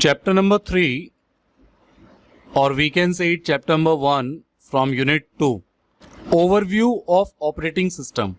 Chapter number 3, or we can say it chapter number 1 from unit 2. Overview of operating system.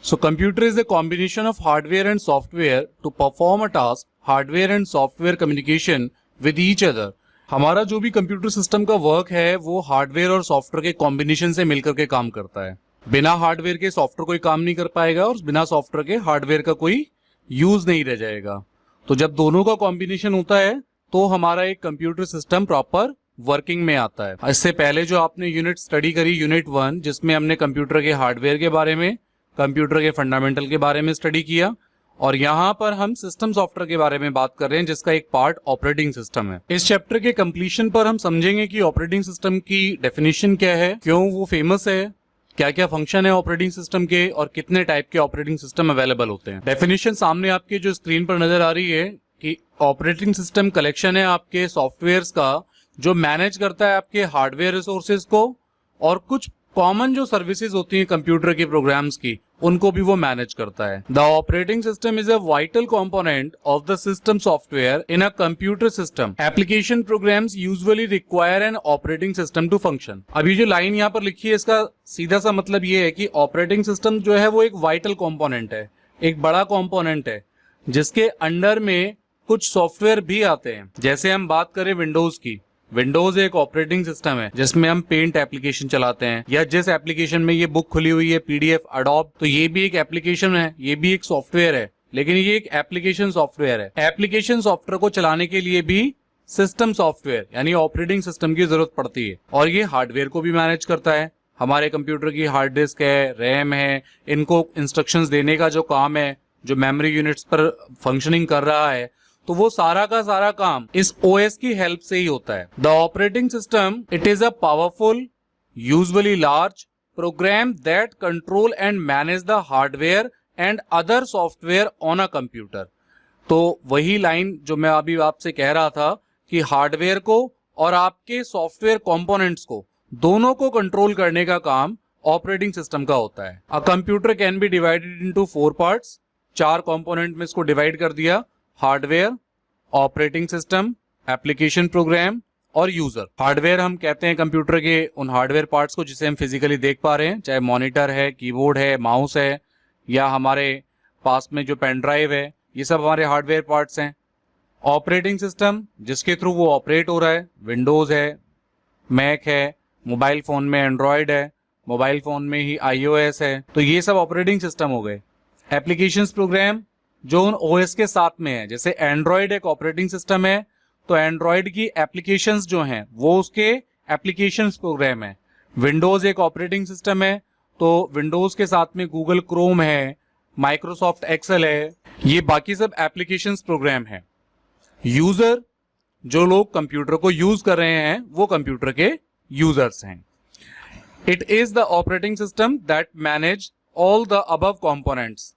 So computer is a combination of hardware and software to perform a task. Hardware and software communication with each other. हमारा जो भी computer system का work है वो hardware और software के combination से मिलकर के काम करता है. बिना हार्डवेयर के सॉफ्टवेयर कोई काम नहीं कर पाएगा और बिना सॉफ्टवेयर के हार्डवेयर का कोई यूज नहीं रह जाएगा. तो जब दोनों का कॉम्बिनेशन होता है तो हमारा एक कंप्यूटर सिस्टम प्रॉपर वर्किंग में आता है. इससे पहले जो आपने यूनिट स्टडी करी यूनिट 1, जिसमें हमने कंप्यूटर के हार्डवेयर के बारे में, कंप्यूटर के फंडामेंटल के बारे में स्टडी किया, और यहाँ पर हम सिस्टम सॉफ्टवेयर के बारे में बात कर रहे हैं जिसका एक पार्ट ऑपरेटिंग सिस्टम है. इस चैप्टर के कंप्लीशन पर हम समझेंगे कि ऑपरेटिंग सिस्टम की डेफिनेशन क्या है, क्यों वो फेमस है, क्या क्या फंक्शन है ऑपरेटिंग सिस्टम के, और कितने टाइप के ऑपरेटिंग सिस्टम अवेलेबल होते हैं. डेफिनेशन सामने आपके जो स्क्रीन पर नजर आ रही है कि ऑपरेटिंग सिस्टम कलेक्शन है आपके सॉफ्टवेयर्स का जो मैनेज करता है आपके हार्डवेयर रिसोर्सेज को, और कुछ कॉमन जो सर्विसेज होती हैं कंप्यूटर के प्रोग्राम्स की उनको भी वो मैनेज करता है. The operating system is a vital component of the system software in a computer system. Application programs usually require an operating system to function. अभी जो लाइन यहाँ पर लिखी है इसका सीधा सा मतलब ये है कि ऑपरेटिंग सिस्टम जो है वो एक वाइटल कंपोनेंट है, एक बड़ा कंपोनेंट है जिसके अंडर में कुछ सॉफ्टवेयर भी आते हैं. जैसे हम बात करें विंडोज की, विंडोज एक ऑपरेटिंग सिस्टम है जिसमें हम पेंट एप्लीकेशन चलाते हैं, या जिस एप्लीकेशन में ये बुक खुली हुई है पीडीएफ अडोब, तो ये भी एक एप्लीकेशन है, ये भी एक सॉफ्टवेयर है, लेकिन ये एक एप्लीकेशन सॉफ्टवेयर है. एप्लीकेशन सॉफ्टवेयर को चलाने के लिए भी सिस्टम सॉफ्टवेयर यानी ऑपरेटिंग सिस्टम की जरूरत पड़ती है, और ये हार्डवेयर को भी मैनेज करता है. हमारे कंप्यूटर की हार्ड डिस्क है, रैम है, इनको इंस्ट्रक्शंस देने का जो काम है, जो मेमोरी यूनिट्स पर फंक्शनिंग कर रहा है, तो वो सारा का सारा काम इस ओएस की हेल्प से ही होता है. The operating system it is a powerful, usually large program that control and manage the hardware and other software on a computer. तो वही लाइन जो मैं अभी आपसे कह रहा था कि हार्डवेयर को और आपके सॉफ्टवेयर कंपोनेंट्स को दोनों को कंट्रोल करने का काम ऑपरेटिंग सिस्टम का होता है. A computer can be divided into 4 parts. 4 component में इसको डिवाइड कर दिया: hardware, operating system, application program और यूजर. हार्डवेयर हम कहते हैं कंप्यूटर के उन हार्डवेयर पार्ट्स को जिसे हम फिजिकली देख पा रहे हैं, चाहे मॉनिटर है, कीबोर्ड है, माउस है, या हमारे पास में जो पेन ड्राइव है, ये सब हमारे हार्डवेयर पार्ट्स हैं. ऑपरेटिंग सिस्टम जिसके थ्रू वो ऑपरेट हो रहा है, विंडोज है, मैक है, मोबाइल फोन में एंड्रॉयड है, मोबाइल फोन में ही iOS है, तो ये सब ऑपरेटिंग सिस्टम हो गए. एप्लीकेशंस प्रोग्राम जो उन ओएस के साथ में है, जैसे एंड्रॉयड एक ऑपरेटिंग सिस्टम है तो एंड्रॉयड की एप्लीकेशंस जो हैं वो उसके एप्लीकेशंस प्रोग्राम है. विंडोज एक ऑपरेटिंग सिस्टम है तो विंडोज के साथ में गूगल क्रोम है, माइक्रोसॉफ्ट एक्सेल है, ये बाकी सब एप्लीकेशंस प्रोग्राम है. यूजर जो लोग कंप्यूटर को यूज कर रहे हैं वो कंप्यूटर के यूजर्स हैं. It is the operating system that manage all the above components.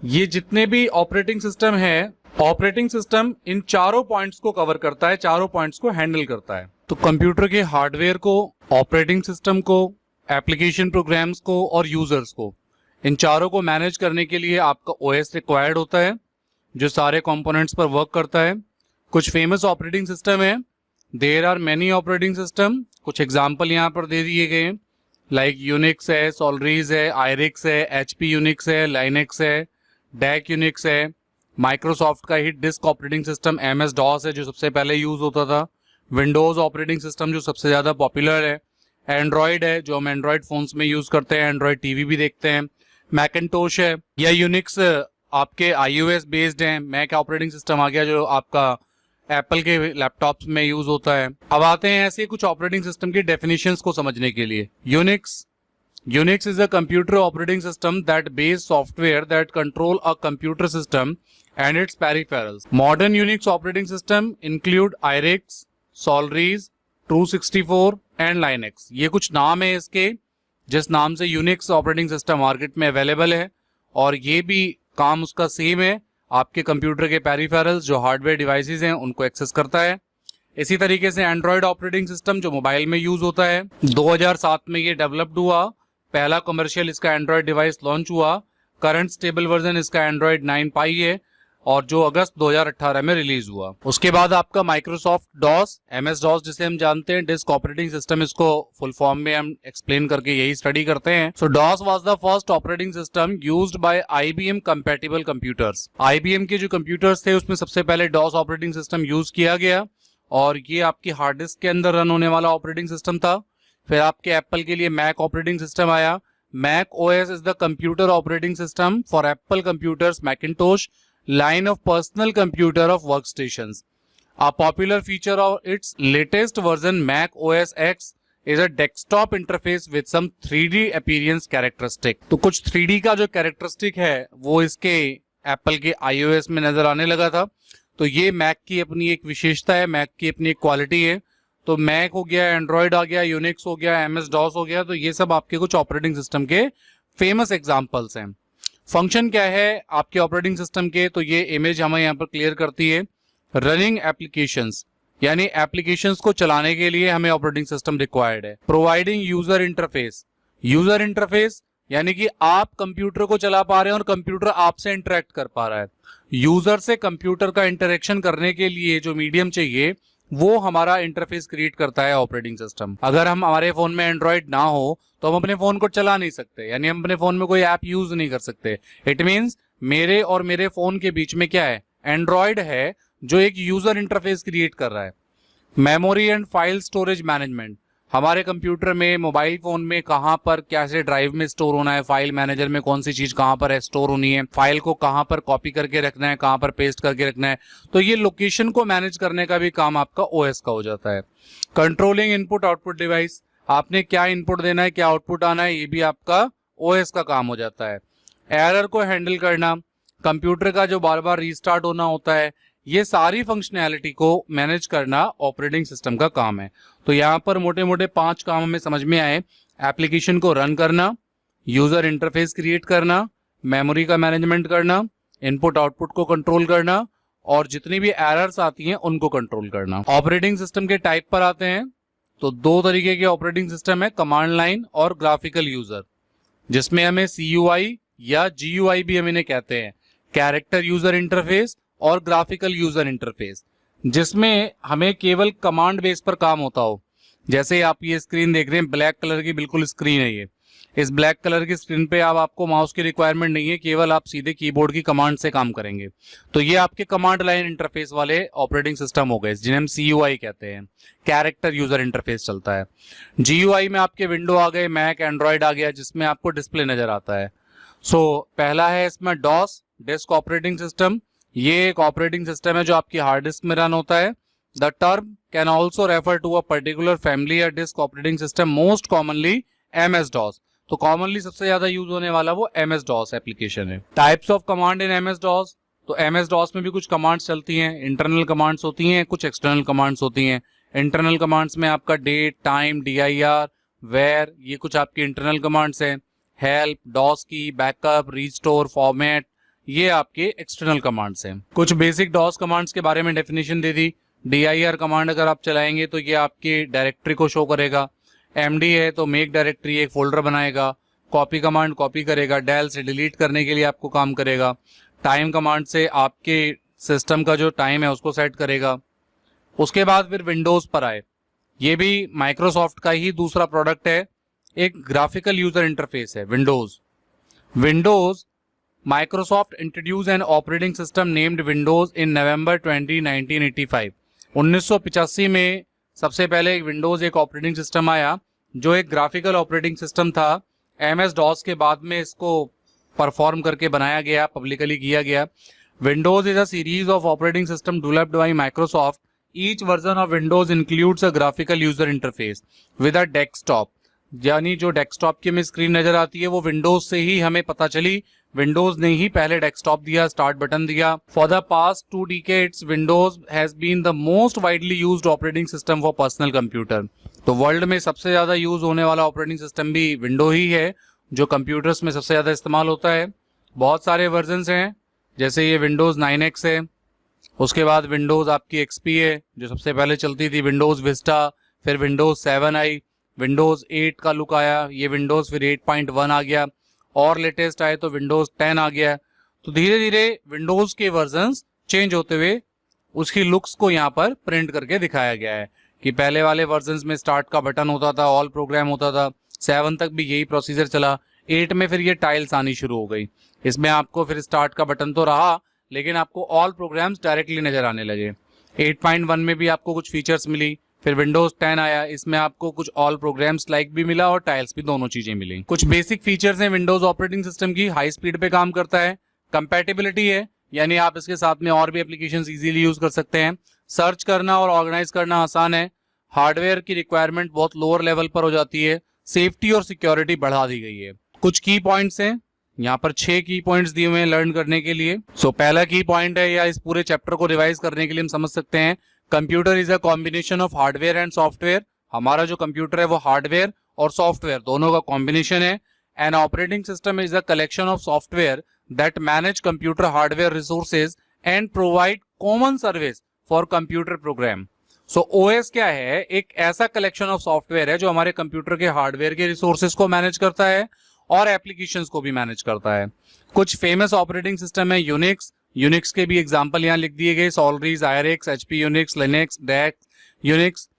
ये जितने भी ऑपरेटिंग सिस्टम है, ऑपरेटिंग सिस्टम इन चारों पॉइंट्स को कवर करता है, चारों पॉइंट्स को हैंडल करता है. तो कंप्यूटर के हार्डवेयर को, ऑपरेटिंग सिस्टम को, एप्लीकेशन प्रोग्राम्स को और यूजर्स को, इन चारों को मैनेज करने के लिए आपका ओएस रिक्वायर्ड होता है जो सारे कंपोनेंट्स पर वर्क करता है. कुछ फेमस ऑपरेटिंग सिस्टम है, there are many operating system. कुछ एग्जाम्पल यहाँ पर दे दिए गए, लाइक यूनिक्स है, सोलरीज है, आयरिक्स है, एचपी यूनिक्स है, लाइनेक्स है, डैक यूनिक्स है. माइक्रोसॉफ्ट का hit disc operating system MS DOS है जो सबसे पहले यूज होता था. विंडोज ऑपरेटिंग सिस्टम जो सबसे ज्यादा पॉपुलर है. एंड्रॉयड है जो हम एंड्रॉयड फोन्स में यूज करते हैं, एंड्रॉयड टीवी भी देखते हैं. मैकिन्टोश है, या यूनिक्स आपके iOS बेस्ड है. मैक ऑपरेटिंग सिस्टम आ गया जो आपका एप्पल के लैपटॉप्स में यूज होता है. अब आते हैं ऐसे कुछ ऑपरेटिंग सिस्टम की डेफिनेशंस को समझने के लिए. Unix is a computer operating system that base software that control a computer system and its peripherals. Modern Unix operating system include IRIX, Solaris, True64 and Linux. ये कुछ नाम है इसके जिस नाम से Unix ऑपरेटिंग सिस्टम मार्केट में available है, और ये भी काम उसका सेम है, आपके कंप्यूटर के पेरिफेरल्स जो हार्डवेयर डिवाइसेस हैं उनको एक्सेस करता है. इसी तरीके से एंड्रॉयड ऑपरेटिंग सिस्टम जो मोबाइल में यूज होता है, 2007 में ये डेवलप्ड हुआ, पहला कमर्शियल इसका एंड्रॉयड डिवाइस लॉन्च हुआ. करंट स्टेबल वर्जन इसका एंड्रॉयड 9 पाई है. और जो अगस्त 2018 में रिलीज हुआ। उसके बाद आपका माइक्रोसॉफ्ट डॉस, MS डॉस जिसे हम जानते हैं, डिस्क ऑपरेटिंग सिस्टम, इसको फुल फॉर्म में हम एक्सप्लेन करके यही स्टडी करते हैं। So DOS was the first operating system used by IBM compatible computers. IBM के जो कंप्यूटर्स थे उसमें सबसे पहले डॉस ऑपरेटिंग सिस्टम यूज किया गया और ये आपकी हार्ड डिस्क के अंदर रन होने वाला ऑपरेटिंग सिस्टम था। फिर आपके एप्पल के लिए मैक ऑपरेटिंग सिस्टम आया। Mac OS is the computer operating system for Apple computers Macintosh line of personal computer of workstations. A popular feature of its latest version, Mac OS X, is a desktop interface with some 3D appearance characteristic. तो कुछ 3D का जो characteristic है वो इसके Apple के iOS में नजर आने लगा था। तो ये Mac की अपनी एक विशेषता है, Mac की अपनी एक क्वालिटी है। तो मैक हो गया, एंड्रॉयड आ गया, यूनिक्स हो गया, MS डॉस हो गया, तो ये सब आपके कुछ ऑपरेटिंग सिस्टम के फेमस एग्जांपल्स हैं। फंक्शन क्या है आपके ऑपरेटिंग सिस्टम के, तो ये इमेज हमें यहाँ पर क्लियर करती है। रनिंग एप्लीकेशंस, यानी एप्लीकेशंस को चलाने के लिए हमें ऑपरेटिंग सिस्टम रिक्वायर्ड है। Providing user interface, user interface यानी कि आप कंप्यूटर को चला पा रहे हैं और कंप्यूटर आपसे इंटरेक्ट कर पा रहा है। यूजर से कंप्यूटर का इंटरेक्शन करने के लिए जो मीडियम चाहिए वो हमारा इंटरफेस क्रिएट करता है ऑपरेटिंग सिस्टम। अगर हमारे फोन में एंड्रॉइड ना हो तो हम अपने फोन को चला नहीं सकते, यानी हम अपने फोन में कोई ऐप यूज नहीं कर सकते। इट मींस मेरे और मेरे फोन के बीच में क्या है, एंड्रॉइड है जो एक यूजर इंटरफेस क्रिएट कर रहा है। Memory and file storage management, हमारे कंप्यूटर में, मोबाइल फोन में कहां पर कैसे ड्राइव में स्टोर होना है, फाइल मैनेजर में कौन सी चीज कहां पर है स्टोर होनी है, फाइल को कहां पर कॉपी करके रखना है, कहां पर पेस्ट करके रखना है, तो ये लोकेशन को मैनेज करने का भी काम आपका OS का हो जाता है। कंट्रोलिंग इनपुट आउटपुट डिवाइस, आपने क्या इनपुट देना है, क्या आउटपुट आना है, ये भी आपका OS का काम हो जाता है। एरर को हैंडल करना, कंप्यूटर का जो बार बार रीस्टार्ट होना होता है, ये सारी फंक्शनैलिटी को मैनेज करना ऑपरेटिंग सिस्टम का काम है। तो यहाँ पर मोटे मोटे 5 काम हमें समझ में आए। एप्लीकेशन को रन करना, यूजर इंटरफेस क्रिएट करना, मेमोरी का मैनेजमेंट करना, इनपुट आउटपुट को कंट्रोल करना और जितनी भी एरर्स आती हैं उनको कंट्रोल करना। ऑपरेटिंग सिस्टम के टाइप पर आते हैं तो 2 तरीके के ऑपरेटिंग सिस्टम है, कमांड लाइन और ग्राफिकल यूजर, जिसमें हमें CUI या GUI भी हम इन्हें कहते हैं, कैरेक्टर यूजर इंटरफेस और ग्राफिकल यूजर इंटरफेस, जिसमें हमें केवल कमांड बेस पर काम होता हो। जैसे आप ये स्क्रीन देख रहे हैं, ब्लैक कलर की बिल्कुल स्क्रीन है ये। इस ब्लैक कलर की स्क्रीन पे आपको माउस की रिक्वायरमेंट नहीं है, केवल आप सीधे कीबोर्ड की कमांड से काम करेंगे। तो ये आपके कमांड लाइन इंटरफेस वाले ऑपरेटिंग सिस्टम हो गए, जिन्हें हम CUI कहते हैं, कैरेक्टर यूजर इंटरफेस चलता है। GUI में आपके विंडो आ गए, मैक, एंड्रॉइड आ गया, जिसमें आपको डिस्प्ले नजर आता है। पहला है इसमें डॉस, डिस्क ऑपरेटिंग सिस्टम। ये एक ऑपरेटिंग सिस्टम है जो आपकी हार्ड डिस्क में रन होता है। The term can also refer to a particular family या disk operating system, most commonly MS DOS. तो कॉमनली सबसे ज्यादा यूज होने वाला वो MS डॉस एप्लीकेशन है। Types of command in MS DOS, तो MS डॉस में भी कुछ कमांड्स चलती हैं, इंटरनल कमांड्स होती हैं, कुछ एक्सटर्नल कमांड्स होती हैं। इंटरनल कमांड्स में आपका डेट, टाइम, DIR, वेयर, ये कुछ आपकी इंटरनल कमांड्स हैं। हेल्प, डॉस की, बैकअप, रीस्टोर, फॉर्मेट, ये आपके एक्सटर्नल कमांड्स हैं। कुछ बेसिक डॉस कमांड्स के बारे में डेफिनेशन दे दी। DIR कमांड अगर आप चलाएंगे तो ये आपकी डायरेक्टरी को शो करेगा। MD है तो मेक डायरेक्टरी, एक फोल्डर बनाएगा। कॉपी कमांड कॉपी करेगा, डेल से डिलीट करने के लिए आपको काम करेगा। टाइम कमांड से आपके सिस्टम का जो टाइम है उसको सेट करेगा। उसके बाद फिर विंडोज पर आए, ये भी माइक्रोसॉफ्ट का ही दूसरा प्रोडक्ट है, एक ग्राफिकल यूजर इंटरफेस है Windows. Microsoft introduced an operating system named Windows in November 1985। 1985 में सबसे पहले विंडोज एक ऑपरेटिंग सिस्टम आया जो एक ग्राफिकल ऑपरेटिंग सिस्टम था। MS डॉस के बाद में इसको परफॉर्म करके बनाया गया, पब्लिकली किया गया। Windows is a series of operating system developed by Microsoft. Each version of Windows includes a graphical user interface with a desktop, यानी जो डेस्कटॉप की हमें स्क्रीन नजर आती है वो विंडोज से ही हमें पता चली। विंडोज ने ही पहले डेस्कटॉप दिया, स्टार्ट बटन दिया। For the past 2 decades Windows has been the most widely used operating system for personal computer. तो वर्ल्ड में सबसे ज्यादा यूज होने वाला ऑपरेटिंग सिस्टम भी विंडो ही है, जो कंप्यूटर्स में सबसे ज्यादा इस्तेमाल होता है। बहुत सारे वर्जन्स हैं, जैसे ये विंडोज 9X है, उसके बाद विंडोज आपकी XP है जो सबसे पहले चलती थी, विंडोज विस्टा, फिर विंडोज 7 आई, विंडोज 8 का लुक आया, ये विंडोज फिर 8.1 आ गया, और लेटेस्ट आए तो विंडोज 10 आ गया। तो धीरे धीरे विंडोज के वर्जन्स चेंज होते हुए उसकी लुक्स को यहाँ पर प्रिंट करके दिखाया गया है कि पहले वाले वर्जन्स में स्टार्ट का बटन होता था, ऑल प्रोग्राम होता था, 7 तक भी यही प्रोसीजर चला, 8 में फिर ये टाइल्स आनी शुरू हो गई। इसमें आपको फिर स्टार्ट का बटन तो रहा लेकिन आपको ऑल प्रोग्राम्स डायरेक्टली नजर आने लगे। 8.1 में भी आपको कुछ फीचर्स मिली, फिर विंडोज 10 आया, इसमें आपको कुछ ऑल प्रोग्राम्स लाइक भी मिला और टाइल्स भी, दोनों चीजें मिली। कुछ बेसिक फीचर्स हैं विंडोज ऑपरेटिंग सिस्टम की, हाई स्पीड पे काम करता है, कंपैटिबिलिटी है यानी आप इसके साथ में और भी एप्लीकेशंस इजीली यूज कर सकते हैं, सर्च करना और ऑर्गेनाइज करना आसान है, हार्डवेयर की रिक्वायरमेंट बहुत लोअर लेवल पर हो जाती है, सेफ्टी और सिक्योरिटी बढ़ा दी गई है। कुछ की पॉइंट्स हैं यहाँ पर, 6 की पॉइंट्स दिए हुए हैं लर्न करने के लिए। पहला की पॉइंट है, या इस पूरे चैप्टर को रिवाइज करने के लिए हम समझ सकते हैं, computer is a combination of hardware and software. हमारा जो कंप्यूटर है वो हार्डवेयर और सॉफ्टवेयर दोनों का कॉम्बिनेशन है। N operating system is a collection of software that manage computer hardware resources and provide common service for computer program. OS क्या है? एक ऐसा कलेक्शन ऑफ सॉफ्टवेयर है जो हमारे कंप्यूटर के हार्डवेयर के रिसोर्सेज को मैनेज करता है और एप्लीकेशंस को भी मैनेज करता है। कुछ फेमस ऑपरेटिंग सिस्टम है यूनिक्स, यूनिक्स के भी एग्जांपल यहाँ लिख दिए गए, सॉलरीज, आयरेक्स, एचपी यूनिक्स, लिनक्स, डेक्स यूनिक्स,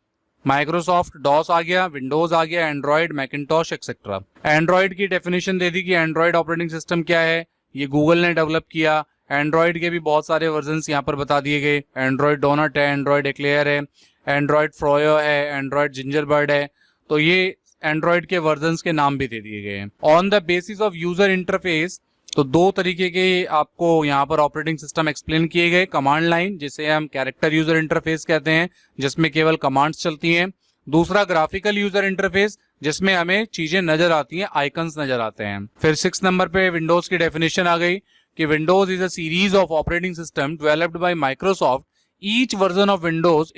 माइक्रोसॉफ्ट डॉस आ गया, विंडोज आ गया, एंड्रॉइड, मैकिंटॉश एक्सेट्रा। एंड्रॉइड की डेफिनेशन दे दी कि एंड्रॉइड ऑपरेटिंग सिस्टम क्या है, ये गूगल ने डेवलप किया। एंड्रॉइड के भी बहुत सारे वर्जन्स यहाँ पर बता दिए गए, एंड्रॉइड डोनट है, एंड्रॉइड एक्लेयर है, एंड्रॉइड फ्रोयो है, एंड्रॉइड जिंजरबर्ड है, तो ये एंड्रॉइड के वर्जन्स के नाम भी दे दिए गए हैं। On the basis of user interface, तो 2 तरीके के आपको यहाँ पर ऑपरेटिंग सिस्टम एक्सप्लेन किए गए, कमांड लाइन जिसे हम कैरेक्टर यूजर इंटरफेस कहते हैं जिसमें केवल कमांड्स चलती हैं, दूसरा ग्राफिकल यूजर इंटरफेस जिसमें हमें चीजें नजर आती हैं, आइकन्स नजर आते हैं। फिर 6 नंबर पे विंडोज की डेफिनेशन आ गई कि Windows is a series of operating system developed by Microsoft, each version of Windows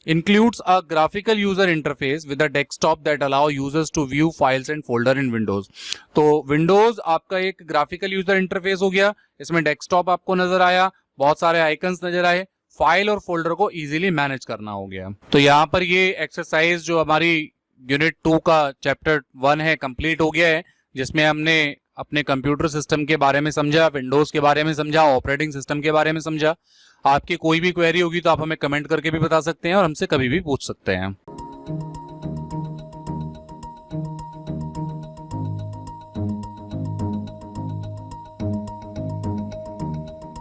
includes a graphical user interface with a desktop that allow users to view files and folder in Windows। तो Windows आपका एक graphical user interface हो गया, इसमें desktop आपको नजर आया, बहुत सारे आइकन्स नजर आए, फाइल और फोल्डर को इजीली मैनेज करना हो गया। तो यहाँ पर ये एक्सरसाइज जो हमारी यूनिट 2 का चैप्टर 1 है कंप्लीट हो गया है, जिसमें हमने अपने कंप्यूटर सिस्टम के बारे में समझा, विंडोज के बारे में समझा, ऑपरेटिंग सिस्टम के बारे में समझा। आपकी कोई भी क्वेरी होगी तो आप हमें कमेंट करके भी बता सकते हैं और हमसे कभी भी पूछ सकते हैं।